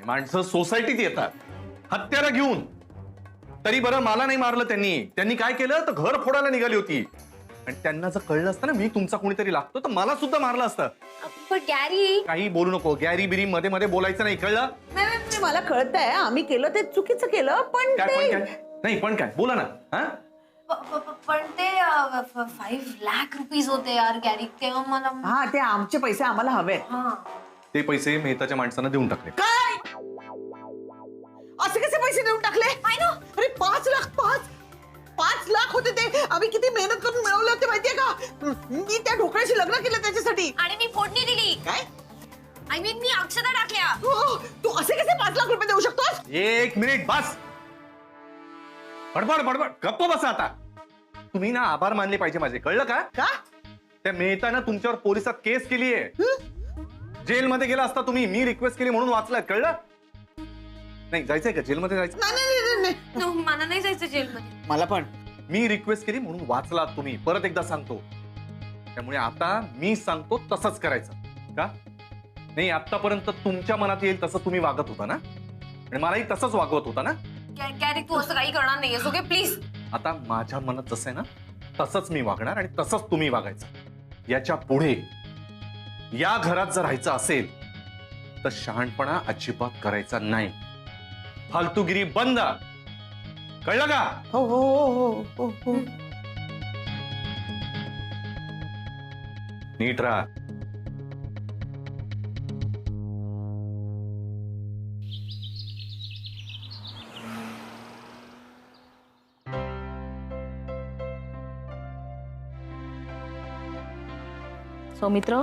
माणसं सोसायटीत येतात हत्यारं घेऊन. तरी बरं मला नाही मारलं त्यांनी. त्यांनी काय केलं तर घर फोडायला निघाली होती. आणि त्यांना जर कळलं असतं ना मी तुमचा कोणीतरी लागतो तर मला सुद्धा मारलं असतं. पण गॅरी काही बोलू नको. गॅरी बिरी मध्ये मध्ये बोलायचं नाही, कळलं? नाही मला कळतंय आम्ही केलं ते चुकीचं केलं पण काय पण ते काय नाही पण काय बोला ना. हा पण ते 5 लाख रुपीज होते यार गॅरी, तेव्हा मला हा ते आमचे पैसे आम्हाला हवेत. हा ते पैसे मेहताच्या माणसांना देऊन टाकले. काय असे कसे पैसे देऊन टाकले? अरे 5 लाख 5 लाख होते ते. आम्ही किती मेहनत करून मिळवले होते माहितीये का? मी त्या ढोकळ्याशी लग्न केलं त्याच्यासाठी. आणि मी फोडणी दिली. काय आय मीन मी अक्षता टाकल्या. तू असे कसे 5 लाख रुपये देऊ शकतोस? 1 मिनिट बस. बडबड बडबड गप्प बसा आता. तुम्ही ना आभार मानले पाहिजे माझे, कळलं का? का त्या मेहतानं तुमच्यावर पोलिसात केस केली आहे. जेलमध्ये गेला असता तुम्ही. मी रिक्वेस्ट केली म्हणून वाचलाय, कळलं? नाही जायचंय का जेलमध्ये जायचं? नाही मला नाही जायचं जेलमध्ये. मला पण. मी रिक्वेस्ट केली म्हणून वाचलात तुम्ही. परत एकदा सांगतो. त्यामुळे आता मी सांगतो तसंच करायचं का? नाही आतापर्यंत तुमच्या मनात येईल तसं तुम्ही वागत होता ना आणि मलाही तसंच वागवत होता ना. गॅरी तू असं काही करणार नाहीयेस, ओके प्लीज. आता माझ्या मनात जसं आहे ना तसंच मी वागणार आणि तसंच तुम्ही वागायचं. याच्या पुढे या घरात जर राहायचं असेल तर शहाणपणा अजिबात करायचा नाही. फालतूगिरी बंद, कळलं का? हो हो हो हो हो. नीट राहा. सौमित्र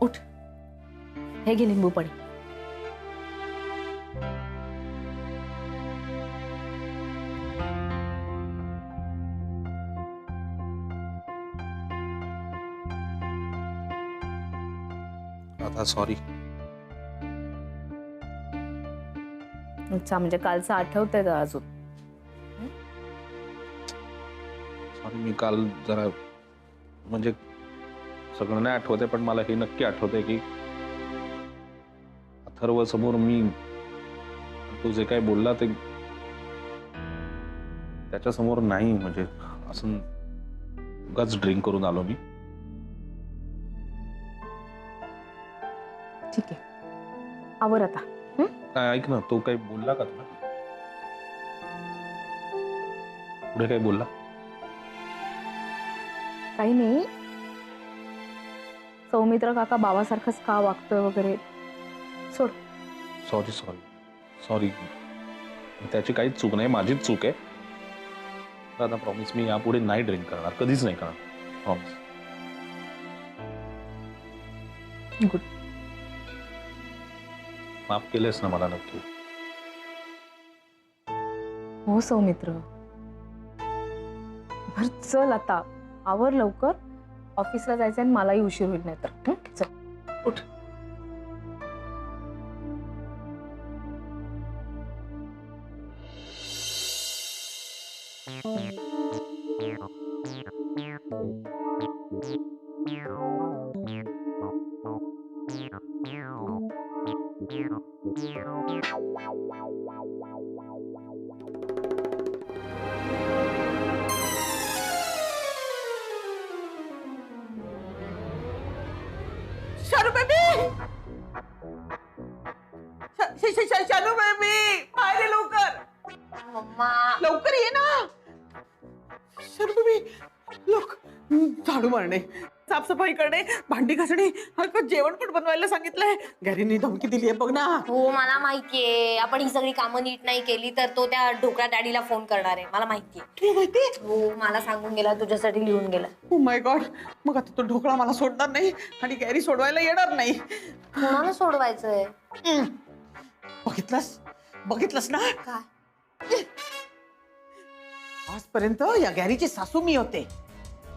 उठ, हे घे लिंबू पाणी. आता सॉरी. अच्छा म्हणजे कालचं आठवतंय का अजून? सॉरी मी काल जरा म्हणजे सगळं नाही आठवतंय पण मला हे नक्की आठवतंय की अथर्व समोर मी तू जे काय बोलला ते त्याच्या समोर नाही म्हणजे असं उगाच ड्रिंक करून आलो मी. ठीक आहे आवर आता. काय ऐक ना तो काही बोलला का तुला? पुढे काही बोलला? काही नाही. सौमित्र काका बाबासारखंच का वागतोय वगैरे सोड. Sorry sorry sorry. त्याची काहीच चूक नाही, माझीच चूक आहे. आता प्रॉमिस मी यापुढे नाही ड्रिंक करणार, कधीच नाही करणार. प्रॉमिस. गुड. माफ केलंस ना मला नक्की? हो सौमित्र. बर चल आता आवर लवकर. ऑफिसला जायचं आणि मलाही उशीर होईल नाही तर. चल उठ. शानू बेबी, शानू बेबी बाहेर ये लवकर. मम्मा लवकर ये ना. शानू बेबी लोक झाडू मारणे, साफसफाई करणे, भांडी घासणे, हलकं जेवण पण बनवायला सांगितलंय. गॅरीने धमकी दिली आहे बघ ना. हो मला माहितीये. आपण ही सगळी कामं नीट नाही केली तर तो त्या ढोकळा डॅडीला फोन करणार आहे. मला माहितीये. तुला माहिती? हो मला सांगून गेला, तुझ्यासाठी लिहून गेला. Oh my God. मग आता तो ढोकळा मला सोडणार नाही आणि गॅरी सोडवायला येणार नाही. कोणाला सोडवायचंय? बघितलंस ना? काय? आजपर्यंत या गॅरीची सासू मी होते.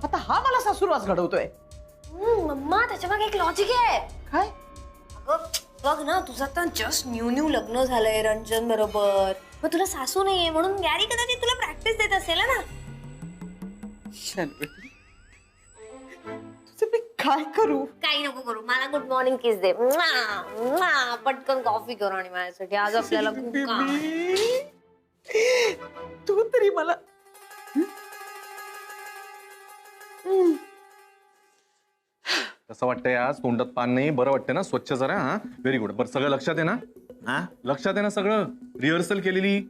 आता हा मला सासूरवास घडवतोय. मम्मा त्याच्या मागे एक लॉजिक आहे. काय? अगं बघ ना, तुझं आता जस्ट न्यू लग्न झालंय रंजन बरोबर. मग तुला सासू नाहीये म्हणून गॅरी कदाचित तुला प्रॅक्टिस देत असेल ना. तुझं मी काय करू? काही नको करू, मला गुड मॉर्निंग किस दे. म्वा, म्वा. पटकन कॉफी करू आणि माझ्यासाठी आज आपल्याला खूप काम आहे. बेबी, तू तरी मला कसं वाटतंय आज? तोंडात पान नाही, बरं वाटतंय ना? स्वच्छ जरा. हा, व्हेरी गुड. बरं, सगळं लक्षात आहे ना? हा, लक्षात आहे ना सगळं? रिहर्सल केलेली.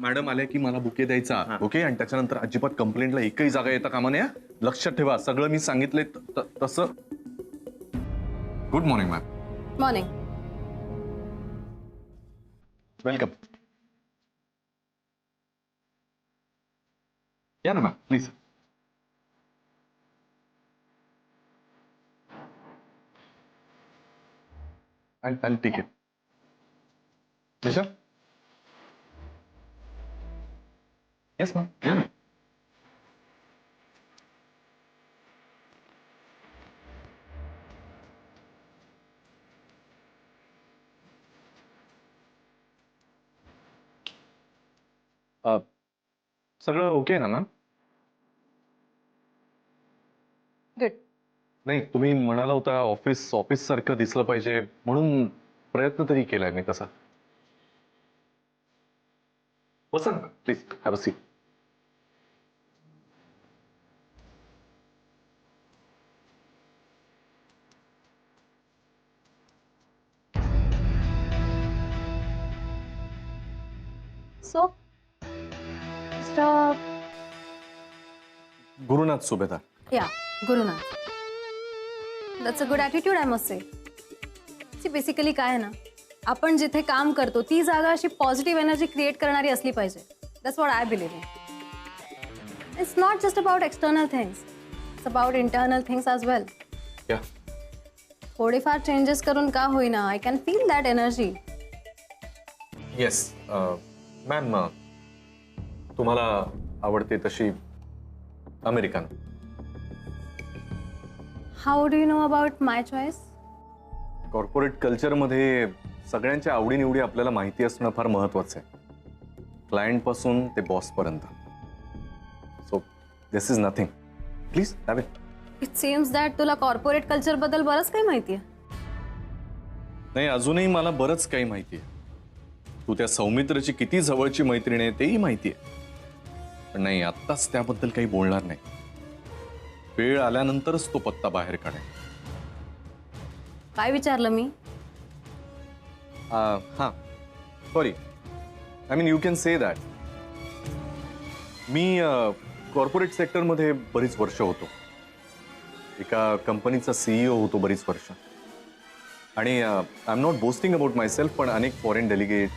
मॅडम आल्या की मला बुके द्यायचा, ओके? आणि त्याच्यानंतर अजिबात कंप्लेंटला एकही जागा येता कामा नये. लक्षात ठेवा, सगळं मी सांगितलंय तसं. Good morning ma'am. Morning. Welcome. या ना ma'am, please. I'll take it. Nisha? Yes, ma'am. Yeah. सगळं ओके ना मॅम? गुड. नाही, तुम्ही म्हणाला होता ऑफिस सारखं दिसलं पाहिजे म्हणून प्रयत्न तरी केलाय मी तसा. बसा ना please, have a seat. So mister Gurunath Subhedar. या Gurunath. That's a good attitude I must say. See basically काय आहे ना, आपण जिथे काम करतो ती जागा अशी पॉझिटिव्ह एनर्जी क्रिएट करणारी असली पाहिजे. That's what I believe in. It's not just about external things, it's about internal things as well. Yeah. थोडेफार चेंजेस करून का होईना, I can feel that energy. Yes ma'am, तुम्हाला आवडते तशी American. How do you know about my choice? Corporate कल्चरमध्ये सगळ्यांच्या आवडीनिवडी आपल्याला माहिती असणं फार महत्वाचं आहे, क्लायंट पासून ते बॉस पर्यंत. So this is nothing. Please have it. It seems that तुला कॉर्पोरेट कल्चर बद्दल बरंच काही माहिती आहे. नाही, अजूनही मला बरंच काही माहिती आहे. तू त्या सौमित्रची किती जवळची मैत्रीण आहे तेही माहिती आहे. पण नाही, आत्ताच त्याबद्दल काही बोलणार नाही. वेळ आल्यानंतरच तो पत्ता बाहेर काढेल. काय विचारलं मी? हां, sorry, I mean you can say that. Me corporate सेक्टरमध्ये बरीच वर्ष होतो. एका कंपनीचा CEO होतो बरीच वर्ष. आणि I am not boasting about my self, पण अनेक फॉरेन डेलिगेट,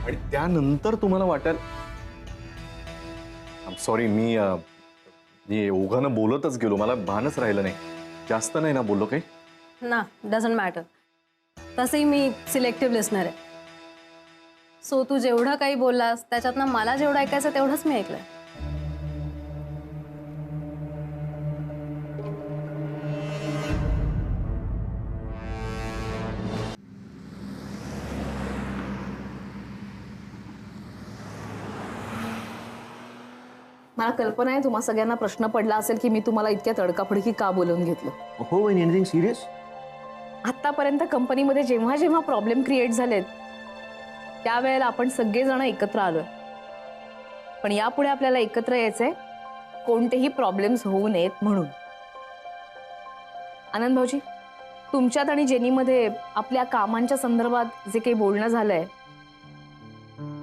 आणि त्यानंतर तुम्हाला वाटेल, आय एम सॉरी, मी ओघानं बोलतच गेलो, मला भानच राहिलं नाही. जास्त नाही ना बोललो काही? ना, डझंट मॅटर. तसंही मी सिलेक्टिव्ह लिस्नर आहे. सो तू जेवढं काही बोललास त्याच्यातनं मला जेवढं ऐकायचं तेवढंच मी ऐकलंय. मला कल्पना आहे तुम्हा सगळ्यांना प्रश्न पडला असेल की मी तुम्हाला इतक्या तडकाफडकी का बोलवून घेतलं. हो, एनिथिंग सिरियस? आतापर्यंत कंपनीमध्ये जेव्हा जेव्हा प्रॉब्लेम क्रिएट झालेत त्यावेळेला आपण सगळेजण एकत्र आलोय. पण यापुढे आपल्याला एकत्र यायचंय कोणतेही प्रॉब्लेम्स होऊ नयेत म्हणून. आनंद भाऊजी, तुमच्यात आणि जेनीमध्ये आपल्या कामांच्या संदर्भात जे काही बोलणं झालंय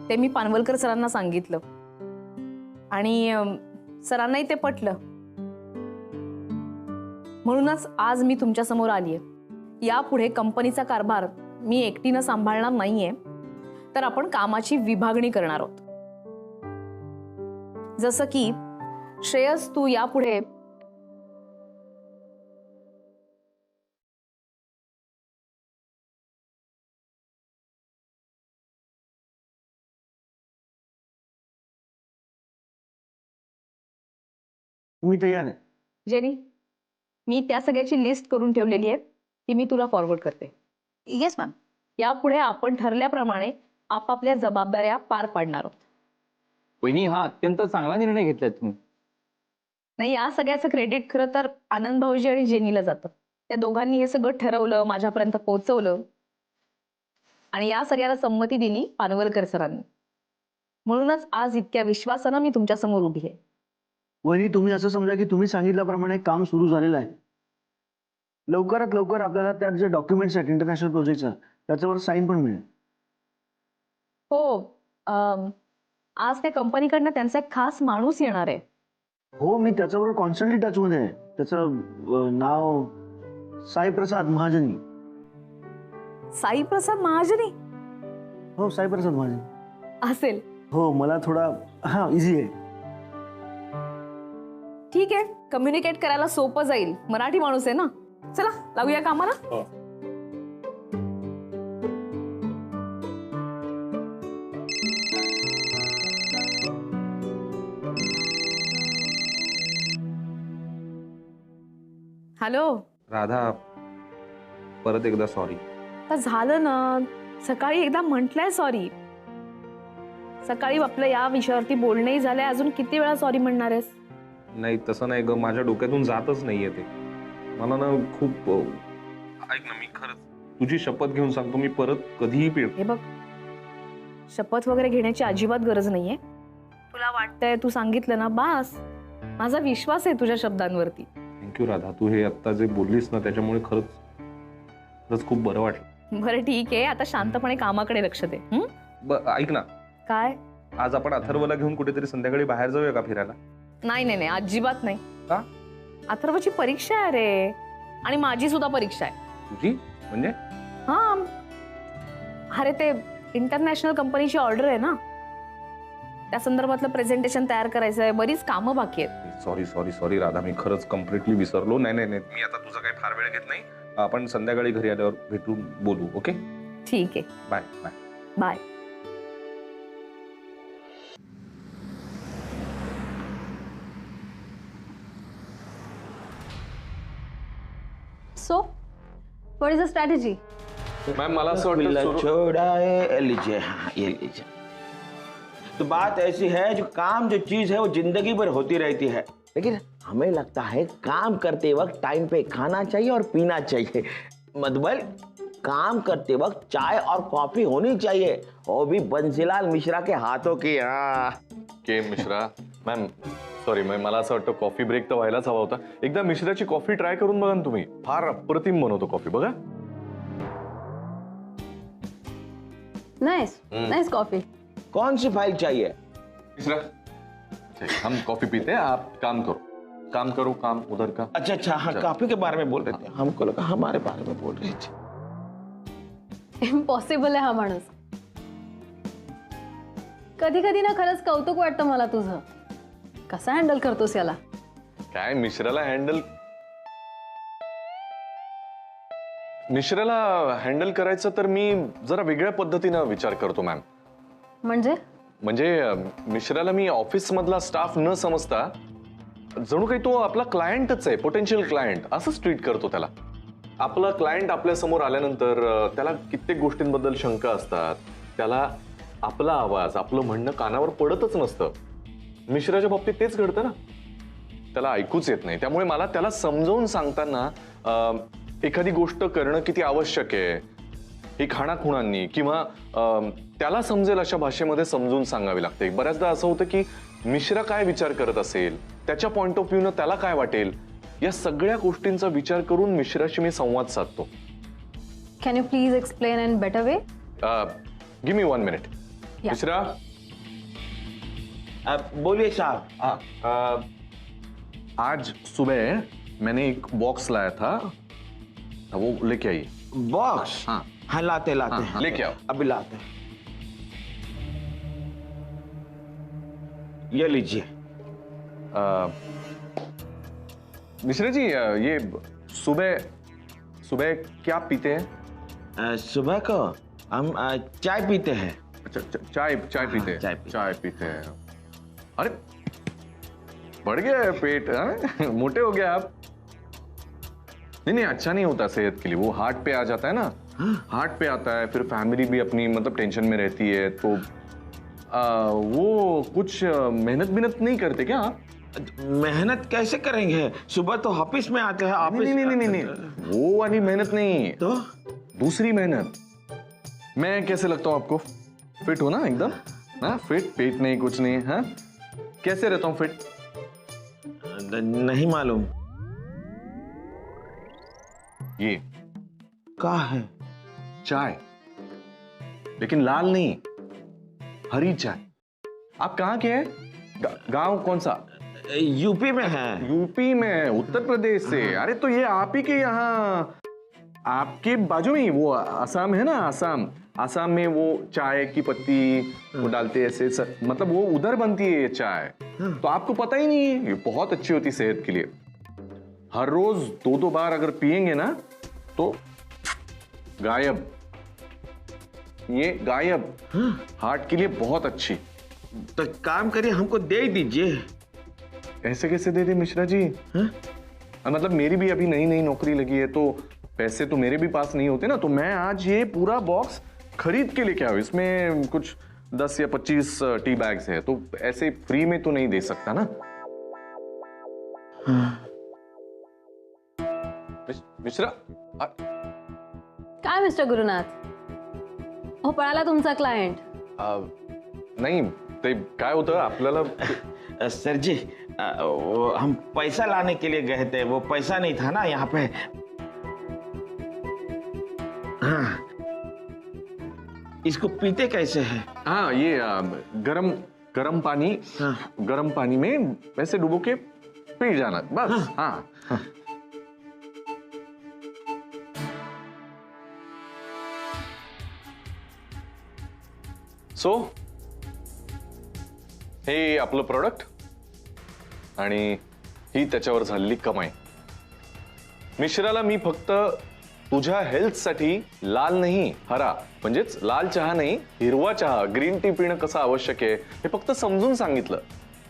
ते मी पानवलकर सरांना सांगितलं आणि सरांनाही ते पटलं. म्हणूनच आज मी तुमच्या समोर आलीये. यापुढे कंपनीचा कारभार मी एकटीनं सांभाळणार नाहीये, तर आपण कामाची विभागणी करणार आहोत. जसं की श्रेयस, तू यापुढे तुम्ही तयार आहे? जेनी मी त्या सगळ्याची लिस्ट करून ठेवलेली आहे, ती मी तुला फॉरवर्ड करते. Yes ma'am. यापुढे आपण ठरल्याप्रमाणे आपापल्या जबाबदाऱ्या पार पाडणार आहोत. वहिनी, हा अत्यंत चांगला निर्णय घेतलाय तुम्ही. नाही, या सगळ्याचं क्रेडिट खरं तर आनंद भाऊजी आणि जेनीला जातं. त्या दोघांनी हे सगळं ठरवलं, माझ्यापर्यंत पोहोचवलं आणि या सगळ्याला संमती दिली पानवलकर सरांनी. म्हणूनच आज इतक्या विश्वासानं मी तुमच्या समोर उभी आहे. वहिनी, तुम्ही असं समजा की तुम्ही सांगितल्याप्रमाणे काम सुरू झालेलं आहे. लवकरात लवकर आपल्याला त्यात जे डॉक्युमेंट्स आहेत इंटरनॅशनल प्रोजेक्टचं, त्याच्यावर साईन पण मिळेल. हो, आज त्या कंपनीकडनं त्यांचा एक खास माणूस येणार आहे. हो, मी त्याच्याबरोबर कॉन्स्टंटली टचमध्ये आहे. त्याचं नाव साईप्रसाद महाजनी. साईप्रसाद महाजनी हो, साईप्रसाद महाजनी असेल. हो, मला थोडा इझी आहे. ठीक आहे, कम्युनिकेट करायला सोपं जाईल. मराठी माणूस आहे ना. चला लागूया कामाला. हॅलो. राधा, परत एकदा सॉरी. आता झालं ना, सकाळी एकदा म्हटलंय सॉरी. सकाळी आपलं या विषयावरती बोलणंही झालंय, अजून किती वेळा सॉरी म्हणणार आहेस? नाही, तसं नाही ग, माझ्या डोक्यातून जातच नाहीये ते. मला ना खूप ऐक ना, मी खरंच तुझी शपथ घेऊन सांगतो, मी परत कधीही हे बघ, शपथ वगैरे घेण्याची अजिबात गरज नाहीये. तुला वाटतंय, तू सांगितलं ना, बास. माझा विश्वास आहे तुझ्या शब्दांवरती. थँक्यू राधा. तू हे आत्ता जे बोललीस ना, त्याच्यामुळे खरंच खूप बरं वाटलं. बरं ठीक आहे, आता शांतपणे कामाकडे लक्ष दे. ऐक ना, काय? आज आपण अथर्वला घेऊन कुठेतरी संध्याकाळी बाहेर जाऊया का फिरायला? नाही नाही नाही, अजिबात नाही. का? अथर्वची परीक्षा आहे रे, आणि माझी सुद्धा परीक्षा आहे. तुझी म्हणजे? हा, अरे ते इंटरनॅशनल कंपनीची ऑर्डर आहे ना, त्या संदर्भातलं प्रेझेंटेशन तयार करायचं आहे. बरीच कामं बाकी आहेत. सॉरी राधा, मी खरंच कम्प्लिटली विसरलो. नाही, मी आता तुझा काही फार वेळ घेत नाही. आपण संध्याकाळी घरी आल्यावर भेटून बोलू. ओके, ठीक आहे. Bye bye bye. So what is the strategy? Ma'am, मला असं वाटतं छोड़ा है, लीजिए. हाँ, ये लीजिए. तो बात ऐसी है, जो काम जो चीज है वो जिंदगी भर होती रहती है, लेकिन हमें लगता है काम करते वक्त टाइम पे खाना चाहिए और पीना चाहिए. मतलब काम करते वक्त चाय और कॉफी होनी चाहिए, वो भी बंसीलाल मिश्रा के हाथों की. हाँ, के मिश्रा. मॅम सॉरी, मला असं वाटतं कॉफी ब्रेक तर व्हायलाच हवा होता. एकदा मिश्राची कॉफी ट्राय करून बघा ना तुम्ही. फार अप्रतिम बनवतो कॉफी, बघा. Nice nice coffee. कौन सी फाइल चाहिए? मिश्रा, हम कॉफी पीते हैं, आप काम करो काम उधर का. अच्छा, हाँ, कॉफी के बारे में बोल रहे थे. हमको लगा हमारे बारे में बोल रहे थे. इम्पॉसिबल आहे हा माणूस. कधी कधी ना खरंच कौतुक वाटतं मला तुझं. कसा हँडल करतोस याला? काय मिश्राला हँडल करायचं तर मी जरा वेगळ्या पद्धतीनं विचार करतो मॅम. म्हणजे मिश्राला मी ऑफिस मधला स्टाफ न समजता जणू काही तो आपला क्लायंटच आहे, पोटेन्शियल क्लायंट, असंच ट्रीट करतो त्याला. आपला क्लायंट आपल्या समोर आल्यानंतर त्याला कित्येक गोष्टींबद्दल शंका असतात. त्याला आपला आवाज, आपलं म्हणणं कानावर पडतच नसतं. मिश्राच्या बाबतीत तेच घडतं ना, त्याला ऐकूच येत नाही. त्यामुळे मला त्याला समजावून सांगताना एखादी गोष्ट करणं किती आवश्यक आहे ही खाणाखुणांनी किंवा त्याला समजेल अशा भाषेमध्ये समजून सांगावी लागते. बऱ्याचदा असं होतं की मिश्रा काय विचार करत असेल, त्याच्या पॉइंट ऑफ व्ह्यूनं त्याला काय वाटेल, या सगळ्या गोष्टींचा विचार करून मिश्राशी मी संवाद साधतो. Can you please explain in better way? Give me 1 minute. Mishra, बोलिए साहब. आज सुबह मैंने एक बॉक्स लाया था, वो लेके आइए. बॉक्स? हाँ हाँ, लाते हाँ, लेके आओ. अभी लाते. ये लीजिए. मिश्रा जी, ये सुबह क्या पीते हैं? सुबह को हम चाय पीते हैं. अच्छा, चाय पीते हैं. चाय पीते हैं. अरे बढ़ गया है पेट, हाँ? मोटे हो गए आप. नहीं नहीं, अच्छा नहीं होता सेहत के लिए। वो हार्ट पे आ जाता है ना, हार्ट पे आता है, फिर फैमिली भी अपनी मतलब टेंशन में रहती है। तो वो कुछ मेहनत नहीं करते क्या आप? मेहनत कैसे करेंगे? सुबह तो ऑफिस में आते हैं। ऑफिस नहीं, वो वाली मेहनत नहीं, तो दूसरी मेहनत। मैं कैसे लगता हूँ आपको? फिट हो ना एकदम? हाँ, फिट, पेट नहीं, कुछ नहीं। हाँ, कैसे रहता हूँ फिट? नहीं मालूम। ये क्या है? चाय, लेकिन लाल नहीं, हरी चाय। आप कहाँ के हैं? गांव कौन सा? यूपी में है। यूपी में, उत्तर प्रदेश से। अरे तो ये आप ही के यहाँ, आपके बाजू में ही वो असम है ना, असम। असम में वो चाय की पत्ती वो डालते हैं ऐसे, मतलब वो उधर बनती है ये चाय। तो आपको पता ही नहीं है, ये बहुत अच्छी होती सेहत के लिए। हर रोज 2-2 बार अगर पिएंगे ना तो गायब, ये गायब। हार्ट के लिए बहुत अच्छी। तो काम करिए, हमको दे दीजिए। ऐसे कैसे दे दे मिश्रा जी? मतलब मेरी भी अभी नई नौकरी लगी है, तो पैसे तो मेरे भी पास नहीं होते ना। तो मैं आज ये पूरा बॉक्स खरीद के लेके आया। इसमें कुछ 10 या 25 टी बैग्स है, तो ऐसे फ्री में तो नहीं दे सकता ना। मिश्रा काय मिस्टर गुरुनाथ, हो पळाला तुमचा क्लायंट? नाही, ते काय होतं आपल्याला। सर जी, हम पैसा लाने के लिए गए थे, वो पैसा नहीं था ना यहाँ पे। हाँ, इसको पीते कैसे है? हाँ, ये गरम पानी, गरम पानी में वैसे डुबो के पी जाना बस। हाँ, हाँ। सो हे आपलं प्रोडक्ट आणि ही त्याच्यावर झालेली कमाई। मिश्राला मी फक्त तुझ्या हेल्थसाठी लाल नाही हरा, म्हणजेच लाल चहा नाही हिरवा चहा, ग्रीन टी पिणं कसं आवश्यक आहे हे फक्त समजून सांगितलं।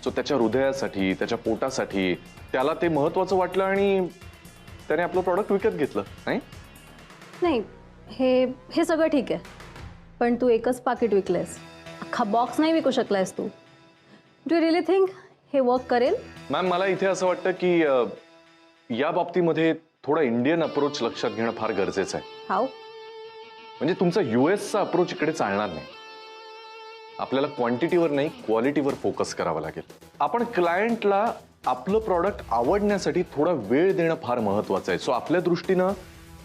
सो त्याच्या हृदयासाठी, त्याच्या पोटासाठी त्याला ते महत्त्वाचं वाटलं आणि त्याने आपलं प्रोडक्ट विकत घेतलं। नाही नाही, हे सगळं ठीक आहे, पण तू एकच पाकिट विकलेस, अख्खा बॉक्स नाही विकू शकलायस तू। डू यू रिअली थिंक हे वर्क करेल? मॅम, मला इथे असं वाटतं की या बाबतीमध्ये थोडा इंडियन अप्रोच लक्षात घेणं फार गरजेचं आहे। हाऊ? म्हणजे तुमचा यूएसचा अप्रोच इकडे चालणार नाही। आपल्याला क्वांटिटीवर नाही क्वालिटीवर फोकस करावा लागेल। आपण क्लायंटला आपलं प्रॉडक्ट आवडण्यासाठी थोडा वेळ देणं फार महत्त्वाचं आहे। सो आपल्या दृष्टीनं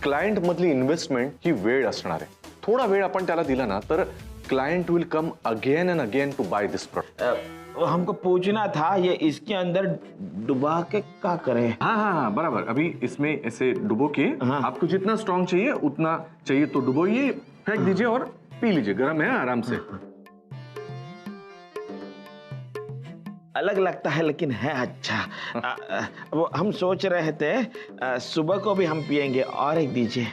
क्लायंट मधली इन्व्हेस्टमेंट ही वेळ असणार आहे। थोडा वेळ आपण त्याला दिला ना तर client will come again and again to buy this product. हमको पूछना था, ये इसके अंदर डुबा के क्या करें? हाँ हाँ हाँ, बराबर। अभी इसमें ऐसे डुबो के, आपको जितना स्ट्रॉन्ग चाहिए उतना चाहिए तो डुबोइए, फेंक दीजिए और पी लीजिए। गर्म है आराम से। अलग लगता है लेकिन है अच्छा। वो हम सोच रहे थे सुबह को भी हम पिएंगे। और एक दीजिए।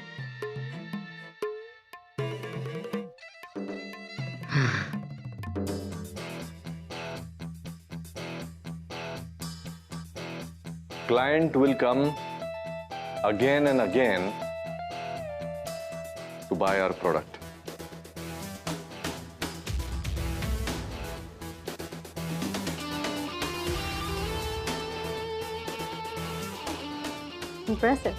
Client will come again and again to buy our product. Impressive.